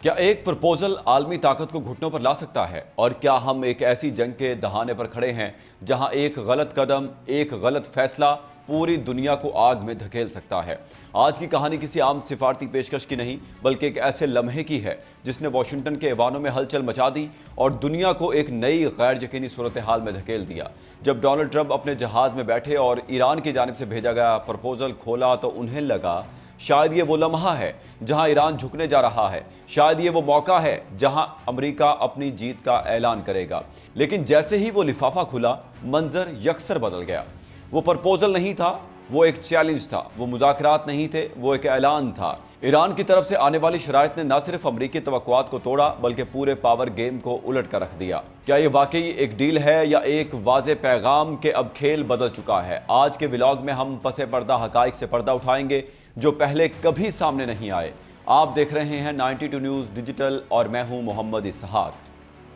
کیا ایک پرپوزل عالمی طاقت کو گھٹنوں پر لا سکتا ہے؟ اور کیا ہم ایک ایسی جنگ کے دہانے پر کھڑے ہیں جہاں ایک غلط قدم، ایک غلط فیصلہ پوری دنیا کو آگ میں دھکیل سکتا ہے؟ آج کی کہانی کسی عام سفارتی پیشکش کی نہیں بلکہ ایک ایسے لمحے کی ہے جس نے واشنگٹن کے ایوانوں میں ہلچل مچا دی اور دنیا کو ایک نئی غیر یقینی صورتحال میں دھکیل دیا۔ جب ڈونلڈ ٹرمپ اپنے جہاز میں بیٹھے اور ایران کی جانب سے بھیجا گیا پرپوزل کھولا تو انہیں لگا شاید یہ وہ لمحہ ہے جہاں ایران جھکنے جا رہا ہے، شاید یہ وہ موقع ہے جہاں امریکہ اپنی جیت کا اعلان کرے گا۔ لیکن جیسے ہی وہ لفافہ کھلا، منظر یکسر بدل گیا۔ وہ پرپوزل نہیں تھا، وہ ایک چیلنج تھا، وہ مذاکرات نہیں تھے، وہ ایک اعلان تھا۔ ایران کی طرف سے آنے والی شرائط نے نہ صرف امریکی توقعات کو توڑا بلکہ پورے پاور گیم کو الٹ کر رکھ دیا۔ کیا یہ واقعی ایک ڈیل ہے یا ایک واضح پیغام کہ اب کھیل بدل چکا ہے؟ آج کے ولاگ میں ہم پس پردہ حقائق سے پردہ اٹھائیں گے جو پہلے کبھی سامنے نہیں آئے۔ آپ دیکھ رہے ہیں 92 نیوز ڈیجیٹل اور میں ہوں محمد اسحاق۔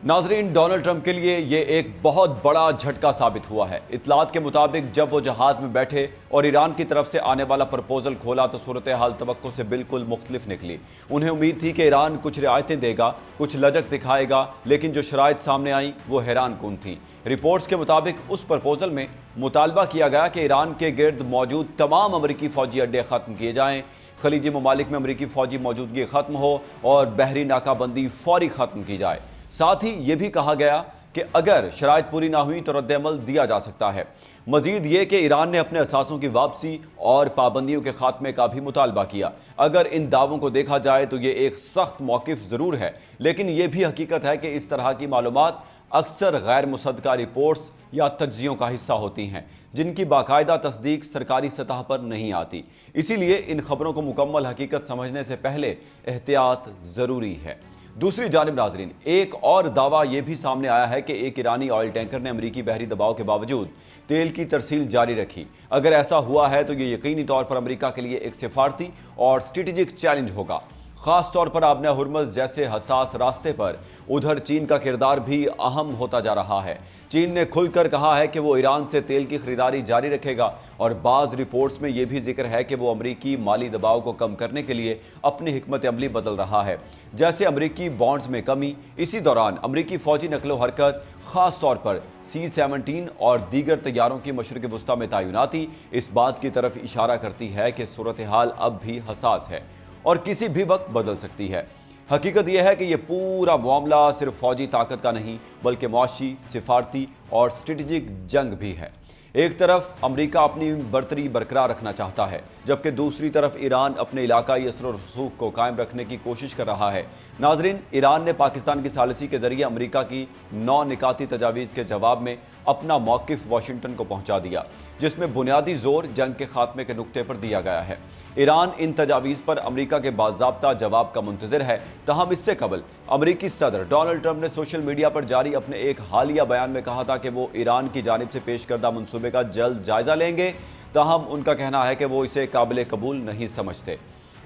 ناظرین، ڈونلڈ ٹرمپ کے لیے یہ ایک بہت بڑا جھٹکا ثابت ہوا ہے۔ اطلاعات کے مطابق جب وہ جہاز میں بیٹھے اور ایران کی طرف سے آنے والا پرپوزل کھولا تو صورتحال توقع سے بالکل مختلف نکلی۔ انہیں امید تھی کہ ایران کچھ رعایتیں دے گا، کچھ لچک دکھائے گا، لیکن جو شرائط سامنے آئیں وہ حیران کن تھیں۔ رپورٹس کے مطابق اس پرپوزل میں مطالبہ کیا گیا کہ ایران کے گرد موجود تمام امریکی فوجی اڈے ختم کیے جائیں، خلیجی ممالک میں امریکی فوجی موجودگی ختم ہو اور بحری ناکہ بندی فوری ختم کی جائے۔ ساتھ ہی یہ بھی کہا گیا کہ اگر شرائط پوری نہ ہوئی تو رد عمل دیا جا سکتا ہے۔ مزید یہ کہ ایران نے اپنے اثاثوں کی واپسی اور پابندیوں کے خاتمے کا بھی مطالبہ کیا۔ اگر ان دعووں کو دیکھا جائے تو یہ ایک سخت موقف ضرور ہے، لیکن یہ بھی حقیقت ہے کہ اس طرح کی معلومات اکثر غیر مصدقہ رپورٹس یا تجزیوں کا حصہ ہوتی ہیں جن کی باقاعدہ تصدیق سرکاری سطح پر نہیں آتی۔ اسی لیے ان خبروں کو مکمل حقیقت سمجھنے سے پہلے احتیاط ضروری ہے۔ دوسری جانب ناظرین، ایک اور دعویٰ یہ بھی سامنے آیا ہے کہ ایک ایرانی آئل ٹینکر نے امریکی بحری دباؤ کے باوجود تیل کی ترسیل جاری رکھی۔ اگر ایسا ہوا ہے تو یہ یقینی طور پر امریکہ کے لیے ایک سفارتی اور اسٹریٹجک چیلنج ہوگا، خاص طور پر آبنہ ہرمز جیسے حساس راستے پر۔ ادھر چین کا کردار بھی اہم ہوتا جا رہا ہے۔ چین نے کھل کر کہا ہے کہ وہ ایران سے تیل کی خریداری جاری رکھے گا اور بعض رپورٹس میں یہ بھی ذکر ہے کہ وہ امریکی مالی دباؤ کو کم کرنے کے لیے اپنی حکمت عملی بدل رہا ہے، جیسے امریکی بانڈز میں کمی۔ اسی دوران امریکی فوجی نقل و حرکت، خاص طور پر C-17 اور دیگر طیاروں کی مشرق وسطیٰ میں تعیناتی اس بات کی طرف اشارہ کرتی ہے کہ صورتحال اب بھی حساس ہے اور کسی بھی وقت بدل سکتی ہے۔ حقیقت یہ ہے کہ یہ پورا معاملہ صرف فوجی طاقت کا نہیں بلکہ معاشی، سفارتی اور اسٹریٹجک جنگ بھی ہے۔ ایک طرف امریکہ اپنی برتری برقرار رکھنا چاہتا ہے جبکہ دوسری طرف ایران اپنے علاقائی اثر و رسوخ کو قائم رکھنے کی کوشش کر رہا ہے۔ ناظرین، ایران نے پاکستان کی ثالثی کے ذریعے امریکہ کی 9 نکاتی تجاویز کے جواب میں اپنا موقف واشنگٹن کو پہنچا دیا، جس میں بنیادی زور جنگ کے خاتمے کے نقطے پر دیا گیا ہے۔ ایران ان تجاویز پر امریکہ کے باضابطہ جواب کا منتظر ہے۔ تاہم اس سے قبل امریکی صدر ڈونلڈ ٹرمپ نے سوشل میڈیا پر جاری اپنے ایک حالیہ بیان میں کہا تھا کہ وہ ایران کی جانب سے پیش کردہ منصوبے کا جلد جائزہ لیں گے۔ تاہم ان کا کہنا ہے کہ وہ اسے قابل قبول نہیں سمجھتے۔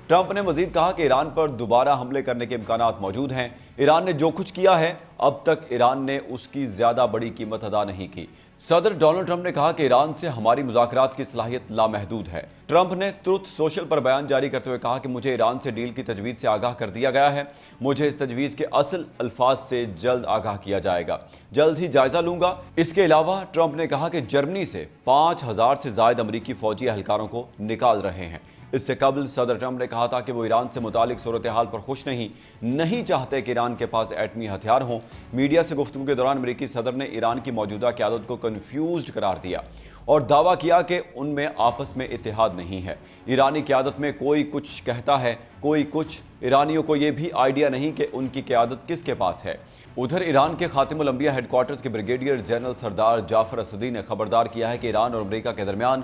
ٹرمپ نے مزید کہا کہ ایران پر دوبارہ حملے کرنے کے امکانات موجود ہیں۔ ایران نے جو کچھ کیا ہے اب تک ایران نے اس کی زیادہ بڑی قیمت ادا نہیں کی۔ صدر ڈونلڈ ٹرمپ نے کہا کہ ایران سے ہماری مذاکرات کی صلاحیت لامحدود ہے۔ ٹرمپ نے ٹروتھ سوشل پر بیان جاری کرتے ہوئے کہا کہ مجھے ایران سے ڈیل کی تجویز سے آگاہ کر دیا گیا ہے، مجھے اس تجویز کے اصل الفاظ سے جلد آگاہ کیا جائے گا، جلد ہی جائزہ لوں گا۔ اس کے علاوہ ٹرمپ نے کہا کہ جرمنی سے 5000 سے زائد امریکی فوجی اہلکاروں کو نکال رہے ہیں۔ اس سے قبل صدر ٹرمپ نے کہا تھا کہ وہ ایران سے متعلق صورتحال پر خوش نہیں چاہتے کہ ایران کے پاس ایٹمی ہتھیار ہوں۔ میڈیا سے گفتگو کے دوران امریکی صدر نے ایران کی موجودہ قیادت کو کنفیوزڈ قرار دیا اور دعویٰ کیا کہ ان میں آپس میں اتحاد نہیں ہے۔ ایرانی قیادت میں کوئی کچھ کہتا ہے، کوئی کچھ۔ ایرانیوں کو یہ بھی آئیڈیا نہیں کہ ان کی قیادت کس کے پاس ہے۔ ادھر ایران کے خاتم الانبیاء ہیڈ کوارٹرز کے بریگیڈیئر جنرل سردار جعفر اسدی نے خبردار کیا ہے کہ ایران اور امریکہ کے درمیان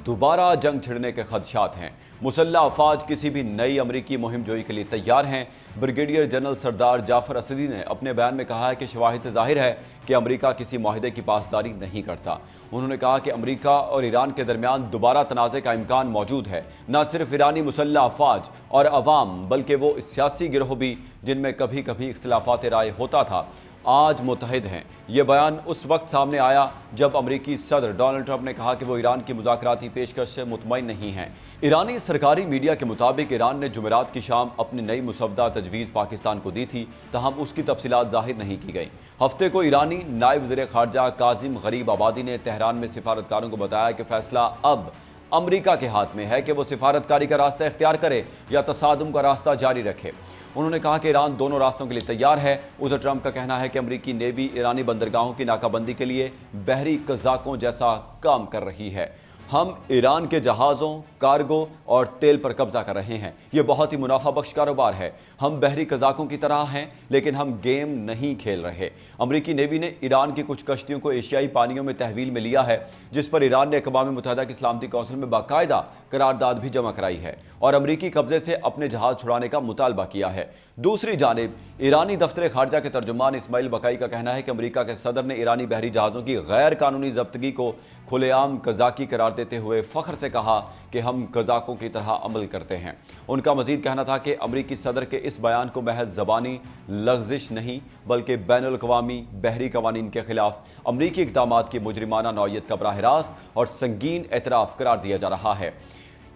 دوبارہ جنگ چھڑنے کے خدشات ہیں۔ مسلح افواج کسی بھی نئی امریکی مہم جوئی کے لیے تیار ہیں۔ بریگیڈیئر جنرل سردار جعفر اسدی نے اپنے بیان میں کہا ہے کہ شواہد سے ظاہر ہے کہ امریکہ کسی معاہدے کی پاسداری نہیں کرتا۔ انہوں نے کہا کہ امریکہ اور ایران کے درمیان دوبارہ تنازع کا امکان موجود ہے۔ نہ صرف ایرانی مسلح افواج اور عوام بلکہ وہ سیاسی گروہ بھی جن میں کبھی کبھی اختلافات رائے ہوتا تھا، آج متحد ہیں۔ یہ بیان اس وقت سامنے آیا جب امریکی صدر ڈونلڈ ٹرمپ نے کہا کہ وہ ایران کی مذاکراتی پیشکش سے مطمئن نہیں ہیں۔ ایرانی سرکاری میڈیا کے مطابق ایران نے جمعرات کی شام اپنی نئی مسودہ تجویز پاکستان کو دی تھی، تاہم اس کی تفصیلات ظاہر نہیں کی گئیں۔ ہفتے کو ایرانی نائب وزیر خارجہ کاظم غریب آبادی نے تہران میں سفارتکاروں کو بتایا کہ فیصلہ اب امریکہ کے ہاتھ میں ہے کہ وہ سفارتکاری کا راستہ اختیار کرے یا تصادم کا راستہ جاری رکھے۔ انہوں نے کہا کہ ایران دونوں راستوں کے لیے تیار ہے۔ ادھر ٹرمپ کا کہنا ہے کہ امریکی نیوی ایرانی بندرگاہوں کی ناکہ بندی کے لیے بحری قزاقوں جیسا کام کر رہی ہے۔ ہم ایران کے جہازوں، کارگو اور تیل پر قبضہ کر رہے ہیں۔ یہ بہت ہی منافع بخش کاروبار ہے۔ ہم بحری قزاقوں کی طرح ہیں، لیکن ہم گیم نہیں کھیل رہے۔ امریکی نیوی نے ایران کی کچھ کشتیوں کو ایشیائی پانیوں میں تحویل میں لیا ہے، جس پر ایران نے اقوام متحدہ کی سلامتی کونسل میں باقاعدہ قرارداد بھی جمع کرائی ہے اور امریکی قبضے سے اپنے جہاز چھڑانے کا مطالبہ کیا ہے۔ دوسری جانب ایرانی دفتر خارجہ کے ترجمان اسماعیل بقائی کا کہنا ہے کہ امریکہ کے صدر نے ایرانی بحری جہازوں کی غیر قانونی ضبطگی کو کھلے عام قزاقی قرار دیتے ہوئے فخر سے کہا کہ ہم قزاقوں کی طرح عمل کرتے ہیں۔ ان کا مزید کہنا تھا کہ امریکی صدر کے اس بیان کو محض زبانی لغزش نہیں بلکہ بین الاقوامی بحری قوانین کے خلاف امریکی اقدامات کی مجرمانہ نوعیت کا براہ راست اور سنگین اعتراف قرار دیا جا رہا ہے۔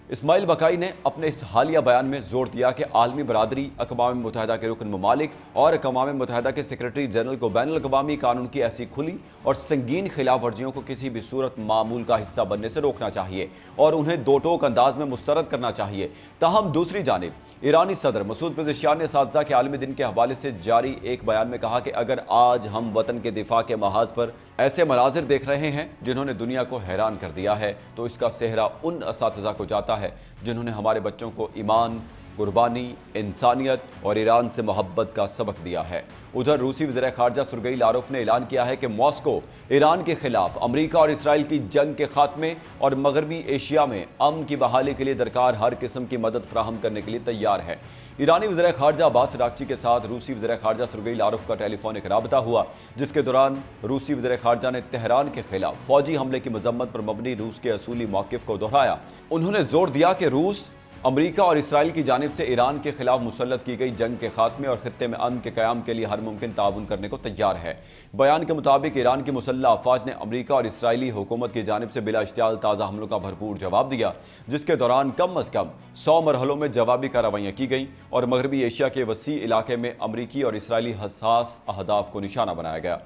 اسماعیل بقائی نے اپنے اس حالیہ بیان میں زور دیا کہ عالمی برادری، اقوام متحدہ کے رکن ممالک اور اقوام متحدہ کے سیکرٹری جنرل کو بین الاقوامی قانون کی ایسی کھلی اور سنگین خلاف ورزیوں کو کسی بھی صورت معمول کا حصہ بننے سے روکنا چاہیے اور انہیں دو ٹوک انداز میں مسترد کرنا چاہیے۔ تاہم دوسری جانب ایرانی صدر مسعود پزشکیان نے اساتذہ کے عالمی دن کے حوالے سے جاری ایک بیان میں کہا کہ اگر آج ہم وطن کے دفاع کے محاذ پر ایسے مناظر دیکھ رہے ہیں جنہوں نے دنیا کو حیران کر دیا ہے تو اس کا سہرا ان اساتذہ کو جاتا ہے جنہوں نے ہمارے بچوں کو ایمان، قربانی، انسانیت اور ایران سے محبت کا سبق دیا ہے۔ ادھر روسی وزیر خارجہ سرگئی لاروف نے اعلان کیا ہے کہ ماسکو ایران کے خلاف امریکہ اور اسرائیل کی جنگ کے خاتمے اور مغربی ایشیا میں امن کی بحالی کے لیے درکار ہر قسم کی مدد فراہم کرنے کے لیے تیار ہے۔ ایرانی وزیر خارجہ عباس اراغچی کے ساتھ روسی وزیر خارجہ سرگئی لاروف کا ٹیلی فونک رابطہ ہوا، جس کے دوران روسی وزیر خارجہ نے تہران کے خلاف فوجی حملے کی مذمت پر مبنی روس کے اصولی موقف کو دہرایا۔ انہوں نے زور دیا کہ روس امریکہ اور اسرائیل کی جانب سے ایران کے خلاف مسلط کی گئی جنگ کے خاتمے اور خطے میں امن کے قیام کے لیے ہر ممکن تعاون کرنے کو تیار ہے۔ بیان کے مطابق ایران کی مسلح افواج نے امریکہ اور اسرائیلی حکومت کی جانب سے بلا اشتعال تازہ حملوں کا بھرپور جواب دیا، جس کے دوران کم از کم 100 مرحلوں میں جوابی کارروائیاں کی گئیں اور مغربی ایشیا کے وسیع علاقے میں امریکی اور اسرائیلی حساس اہداف کو نشانہ بنایا گیا۔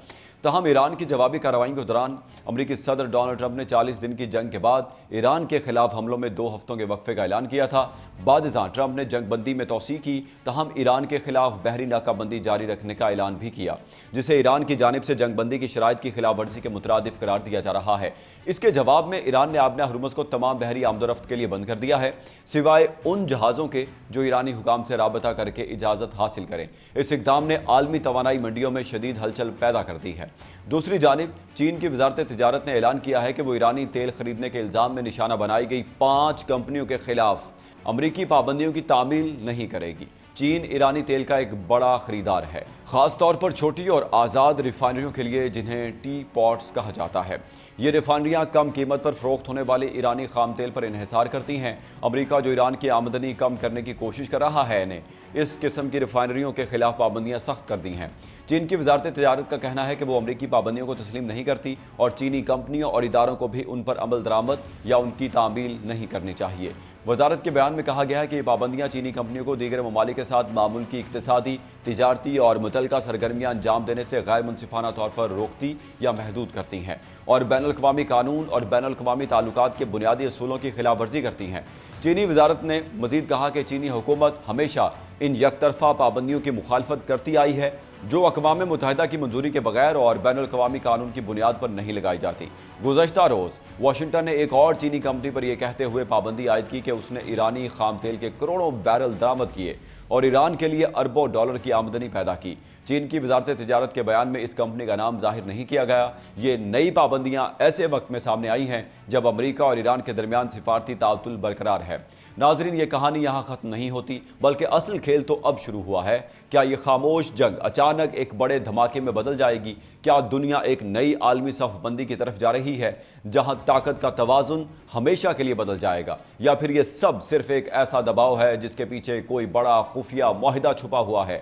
تاہم ایران کی جوابی کارروائیوں کے دوران امریکی صدر ڈونلڈ ٹرمپ نے 40 دن کی جنگ کے بعد ایران کے خلاف حملوں میں 2 ہفتوں کے وقفے کا اعلان کیا تھا۔ بعد ازاں ٹرمپ نے جنگ بندی میں توسیع کی، تاہم ایران کے خلاف بحری ناکہ بندی جاری رکھنے کا اعلان بھی کیا، جسے ایران کی جانب سے جنگ بندی کی شرائط کی خلاف ورزی کے مترادف قرار دیا جا رہا ہے۔ اس کے جواب میں ایران نے آبنہ ہرمز کو تمام بحری آمد و رفت کے لیے بند کر دیا ہے، سوائے ان جہازوں کے جو ایرانی حکام سے رابطہ کر کے اجازت حاصل کریں۔ اس اقدام نے عالمی توانائی منڈیوں میں شدید ہلچل پیدا کر دی ہے۔ دوسری جانب چین کی وزارت تجارت نے اعلان کیا ہے کہ وہ ایرانی تیل خریدنے کے الزام میں نشانہ بنائی گئی 5 کمپنیوں کے خلاف امریکی پابندیوں کی تعمیل نہیں کرے گی۔ چین ایرانی تیل کا ایک بڑا خریدار ہے، خاص طور پر چھوٹی اور آزاد ریفائنریوں کے لیے جنہیں ٹی پاٹس کہا جاتا ہے۔ یہ ریفائنریاں کم قیمت پر فروخت ہونے والے ایرانی خام تیل پر انحصار کرتی ہیں۔ امریکہ جو ایران کی آمدنی کم کرنے کی کوشش کر رہا ہے نے اس قسم کی ریفائنریوں کے خلاف پابندیاں سخت کر دی ہیں۔ چین کی وزارت تجارت کا کہنا ہے کہ وہ امریکی پابندیوں کو تسلیم نہیں کرتی اور چینی کمپنیوں اور اداروں کو بھی ان پر عمل درآمد یا ان کی تعمیل نہیں کرنی چاہیے۔ وزارت کے بیان میں کہا گیا ہے کہ یہ پابندیاں چینی کمپنیوں کو دیگر ممالک کے ساتھ معمول کی اقتصادی، تجارتی اور متعلقہ سرگرمیاں انجام دینے سے غیر منصفانہ طور پر روکتی یا محدود کرتی ہیں اور بین الاقوامی قانون اور بین الاقوامی تعلقات کے بنیادی اصولوں کی خلاف ورزی کرتی ہیں۔ چینی وزارت نے مزید کہا کہ چینی حکومت ہمیشہ ان یک طرفہ پابندیوں کی مخالفت کرتی آئی ہے جو اقوام متحدہ کی منظوری کے بغیر اور بین الاقوامی قانون کی بنیاد پر نہیں لگائی جاتی۔ گزشتہ روز واشنگٹن نے ایک اور چینی کمپنی پر یہ کہتے ہوئے پابندی عائد کی کہ اس نے ایرانی خام تیل کے کروڑوں بیرل درآمد کیے اور ایران کے لیے اربوں ڈالر کی آمدنی پیدا کی۔ چین کی وزارت تجارت کے بیان میں اس کمپنی کا نام ظاہر نہیں کیا گیا۔ یہ نئی پابندیاں ایسے وقت میں سامنے آئی ہیں جب امریکہ اور ایران کے درمیان سفارتی تعاون برقرار ہے۔ ناظرین، یہ کہانی یہاں ختم نہیں ہوتی بلکہ اصل کھیل تو اب شروع ہوا ہے۔ کیا یہ خاموش جنگ اچانک ایک بڑے دھماکے میں بدل جائے گی؟ کیا دنیا ایک نئی عالمی صف بندی کی طرف جا رہی ہے جہاں طاقت کا توازن ہمیشہ کے لیے بدل جائے گا، یا پھر یہ سب صرف ایک ایسا دباؤ ہے جس کے پیچھے کوئی بڑا خفیہ معاہدہ چھپا ہوا ہے؟